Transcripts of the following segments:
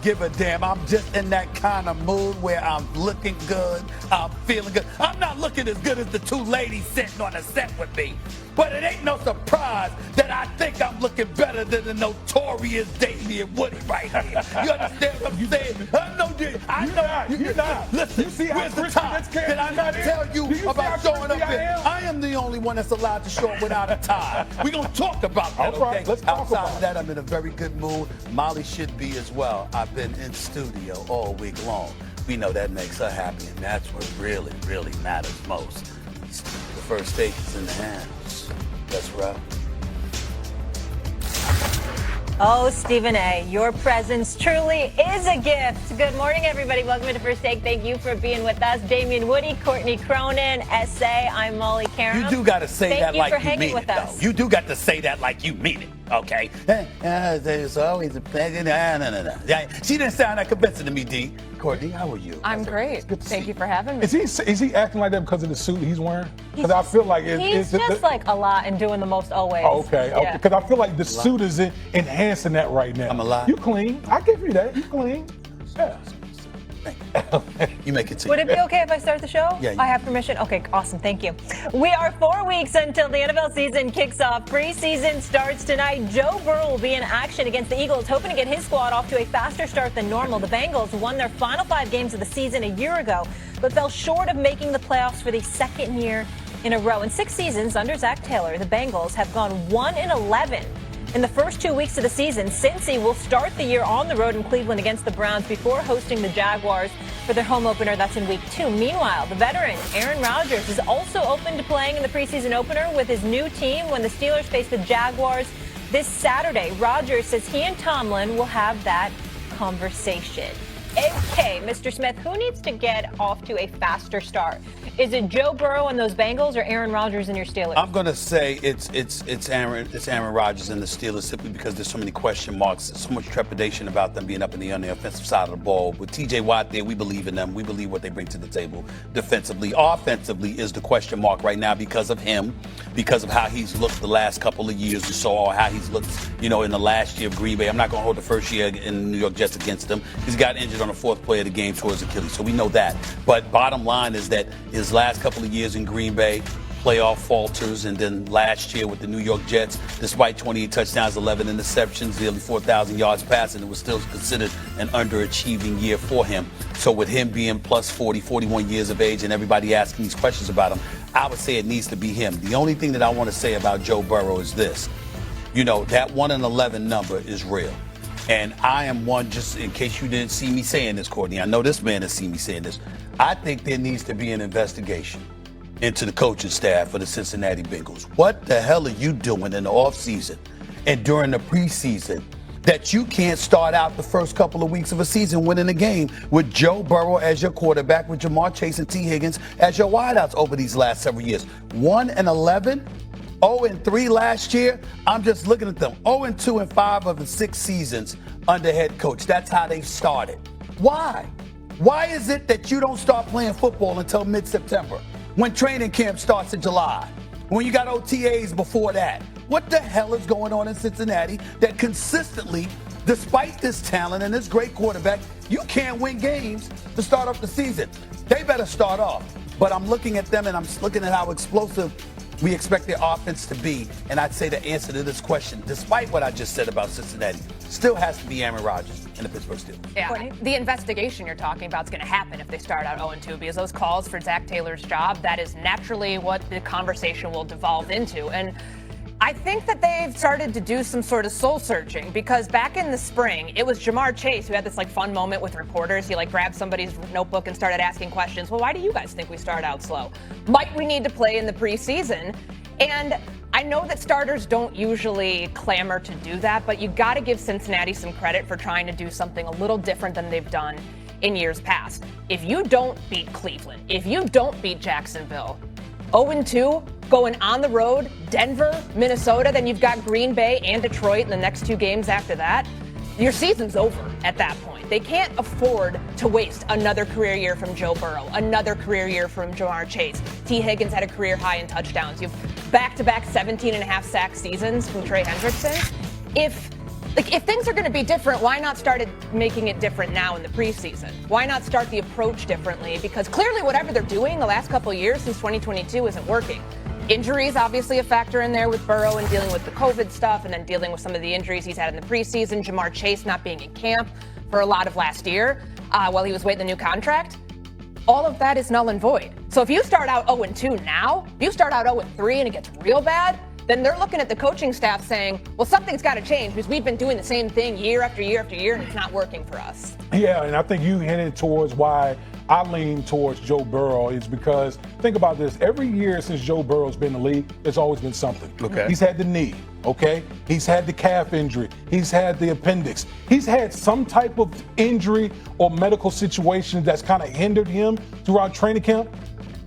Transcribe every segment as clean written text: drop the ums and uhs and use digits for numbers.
give a damn. I'm just in that kind of mood where I'm looking good. I'm feeling good. I'm not looking as good as the two ladies sitting on the set with me. But it ain't no surprise that I think I'm looking better than the notorious Damian Woody right here. You understand what I'm saying? I know. You're not. Listen, you see where's the tie? Did I not tell you about showing up here? I am the only one that's allowed to show up without a tie. We're going to talk about that, all right, okay? let's talk Outside about of that, I'm in a very good mood. Molly should be as well. I've been in studio all week long. We know that makes her happy, and that's what really, really matters most. The first steak is in the hands. That's right. Oh, Stephen A., your presence truly is a gift. Good morning, everybody. Welcome to First Take. Thank you for being with us. Damian Woody, Courtney Cronin, SA. I'm Molly Karam. You do got to say that like you mean it, though. You do got to say that like you mean it, okay? There's always a no. She didn't sound that convincing to me, D. Courtney, how are you? I'm great. Thank you for having me. Is he acting like that because of the suit he's wearing? Because I feel like he's just like a lot and doing the most always. Oh, okay. Because I feel like the suit is enhancing that right now. I'm a lot. You clean. I give you that. You clean. Yeah. You make it to Would it be okay if I start the show? Yeah. I have permission? Okay, awesome. Thank you. We are 4 weeks until the NFL season kicks off. Preseason starts tonight. Joe Burrow will be in action against the Eagles, hoping to get his squad off to a faster start than normal. The Bengals won their final 5 games of the season a year ago, but fell short of making the playoffs for the second year in a row. In 6 seasons under Zach Taylor, the Bengals have gone 1-11. In the first 2 weeks of the season, Cincy will start the year on the road in Cleveland against the Browns before hosting the Jaguars for their home opener. That's in week 2. Meanwhile, the veteran Aaron Rodgers is also open to playing in the preseason opener with his new team when the Steelers face the Jaguars this Saturday. Rodgers says he and Tomlin will have that conversation. Okay, Mr. Smith, who needs to get off to a faster start? Is it Joe Burrow and those Bengals or Aaron Rodgers and your Steelers? I'm going to say it's Aaron Rodgers and the Steelers simply because there's so many question marks, so much trepidation about them being up on the offensive side of the ball. With TJ Watt there, we believe in them. We believe what they bring to the table defensively. Offensively is the question mark right now because of him, because of how he's looked the last couple of years. You saw how he's looked, in the last year of Green Bay. I'm not going to hold the first year in the New York Jets against him. He's got injured on the 4th play of the game towards Achilles, so we know that. But bottom line is that his last couple of years in Green Bay, playoff falters, and then last year with the New York Jets, despite 28 touchdowns, 11 interceptions, nearly 4,000 yards passing, it was still considered an underachieving year for him. So with him being plus 40, 41 years of age, and everybody asking these questions about him, I would say it needs to be him. The only thing that I want to say about Joe Burrow is this. That 1-11 number is real. And I am one, just in case you didn't see me saying this, Courtney, I know this man has seen me saying this. I think there needs to be an investigation into the coaching staff for the Cincinnati Bengals. What the hell are you doing in the offseason and during the preseason that you can't start out the first couple of weeks of a season winning a game with Joe Burrow as your quarterback, with Jamar Chase and T. Higgins as your wideouts over these last several years? 1-11? 0-3 last year. I'm just looking at them. 0-2 in 5 of the 6 seasons under head coach. That's how they started. Why? Why is it that you don't start playing football until mid-September, when training camp starts in July, when you got OTAs before that? What the hell is going on in Cincinnati that consistently, despite this talent and this great quarterback, you can't win games to start off the season? They better start off. But I'm looking at them and I'm looking at how explosive we expect their offense to be. And I'd say the answer to this question, despite what I just said about Cincinnati, still has to be Aaron Rodgers and the Pittsburgh Steelers. Yeah, the investigation you're talking about is going to happen if they start out 0-2, because those calls for Zach Taylor's job, that is naturally what the conversation will devolve into. And I think that they've started to do some sort of soul searching, because back in the spring, it was Jamar Chase who had this fun moment with reporters. He grabbed somebody's notebook and started asking questions. Well, why do you guys think we start out slow? Might we need to play in the preseason? And I know that starters don't usually clamor to do that, but you got to give Cincinnati some credit for trying to do something a little different than they've done in years past. If you don't beat Cleveland, if you don't beat Jacksonville, 0-2, going on the road, Denver, Minnesota, then you've got Green Bay and Detroit in the next 2 games after that, your season's over at that point. They can't afford to waste another career year from Joe Burrow, another career year from Jamar Chase. T. Higgins had a career high in touchdowns. You've back-to-back 17.5 sack seasons from Trey Hendrickson. If Like, if things are going to be different, why not start making it different now in the preseason? Why not start the approach differently? Because clearly whatever they're doing the last couple of years since 2022 isn't working. Injuries, obviously a factor in there with Burrow and dealing with the COVID stuff and then dealing with some of the injuries he's had in the preseason. Jamar Chase not being in camp for a lot of last year while he was waiting the new contract. All of that is null and void. So if you start out 0-2 now, if you start out 0-3 and it gets real bad, then they're looking at the coaching staff saying, well, something's got to change because we've been doing the same thing year after year after year and it's not working for us. Yeah, and I think you hinted towards why I lean towards Joe Burrow is because, think about this, every year since Joe Burrow's been in the league, there's always been something. Okay. He's had the knee, okay? He's had the calf injury. He's had the appendix. He's had some type of injury or medical situation that's kind of hindered him throughout training camp.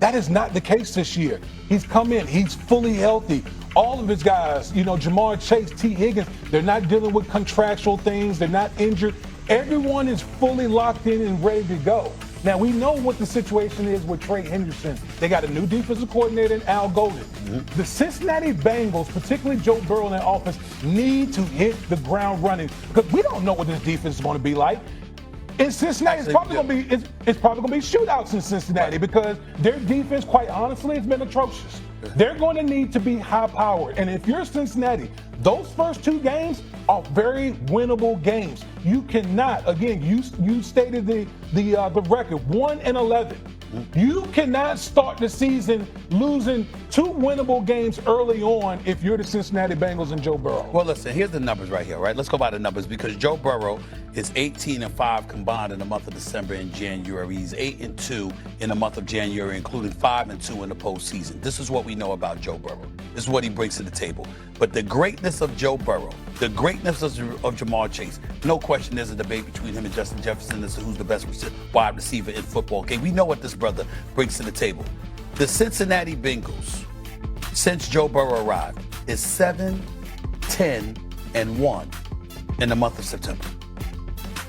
That is not the case this year. He's come in, he's fully healthy. All of his guys, Jamar Chase, T. Higgins, they're not dealing with contractual things. They're not injured. Everyone is fully locked in and ready to go. Now, we know what the situation is with Trey Henderson. They got a new defensive coordinator in Al Golden. The Cincinnati Bengals, particularly Joe Burrow and their offense, need to hit the ground running because we don't know what this defense is going to be like. In Cincinnati, it's probably going to be shootouts in Cincinnati because their defense, quite honestly, has been atrocious. They're going to need to be high-powered. And if you're Cincinnati, those first two games are very winnable games. You cannot, again, you stated the record, 1-11. You cannot start the season losing two winnable games early on if you're the Cincinnati Bengals and Joe Burrow. Well, listen, here's the numbers right here, right? Let's go by the numbers because Joe Burrow is 18-5 combined in the month of December and January. He's 8-2 in the month of January, including 5-2 in the postseason. This is what we know about Joe Burrow. This is what he brings to the table. But the greatness of Joe Burrow, the greatness of Jamar Chase, no question there's a debate between him and Justin Jefferson as to who's the best wide receiver in football. Okay, we know what this brother brings to the table. The Cincinnati Bengals, since Joe Burrow arrived, is 7-10-1 in the month of September.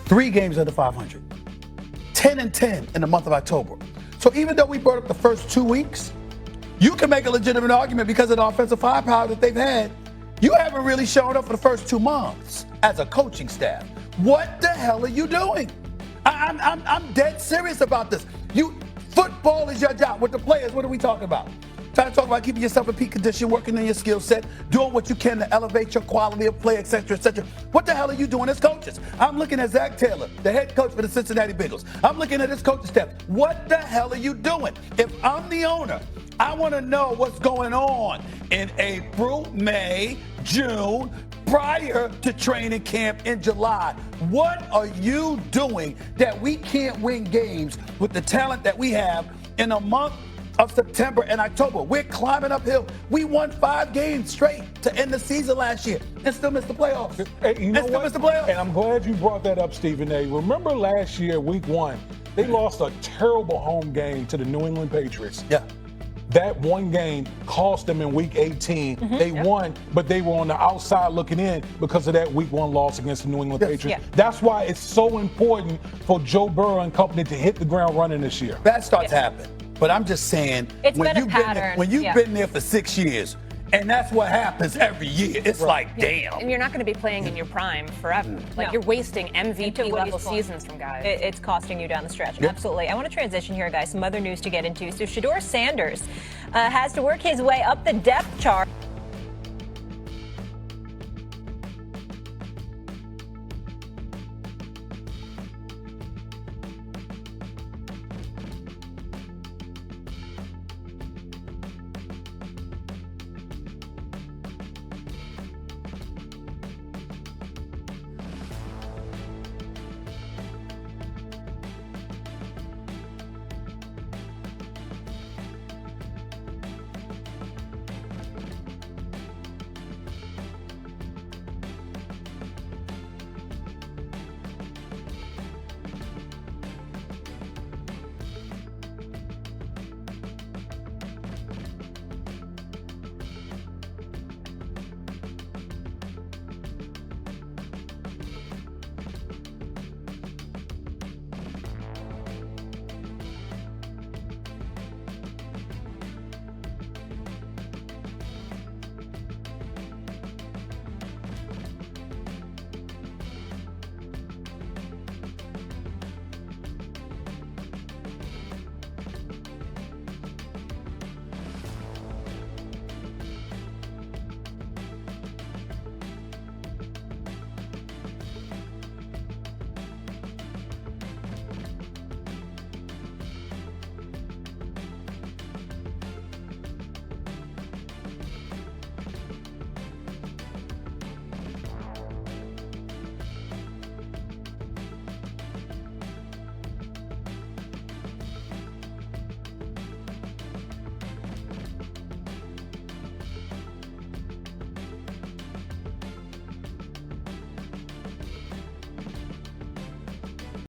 3 games under 500. 10-10 in the month of October. So even though we brought up the first 2 weeks, you can make a legitimate argument because of the offensive firepower that they've had. You haven't really shown up for the first 2 months as a coaching staff. What the hell are you doing? I'm dead serious about this. Football is your job. With the players, what are we talking about? Trying to talk about keeping yourself in peak condition, working on your skill set, doing what you can to elevate your quality of play, et cetera, et cetera. What the hell are you doing as coaches? I'm looking at Zach Taylor, the head coach for the Cincinnati Bengals. I'm looking at his coaching staff. What the hell are you doing? If I'm the owner, I want to know what's going on in April, May, June, prior to training camp in July. What are you doing that we can't win games with the talent that we have in a month of September and October? We're climbing uphill. We won 5 games straight to end the season last year and still missed the playoffs. Hey, you know what? Missed the playoffs. And I'm glad you brought that up, Stephen A. Remember last year, week 1, they lost a terrible home game to the New England Patriots. Yeah. That one game cost them in week 18. They won, but they were on the outside looking in because of that week 1 loss against the New England Patriots. Yeah. That's why it's so important for Joe Burrow and company to hit the ground running this year. That starts happening. But I'm just saying, it's been a pattern. When you've been there for 6 years, and that's what happens every year, it's like, damn. And you're not going to be playing in your prime forever. Like, you're wasting MVP-level seasons from guys. It's costing you down the stretch. Yep. Absolutely. I want to transition here, guys. Some other news to get into. So Shedeur Sanders has to work his way up the depth chart.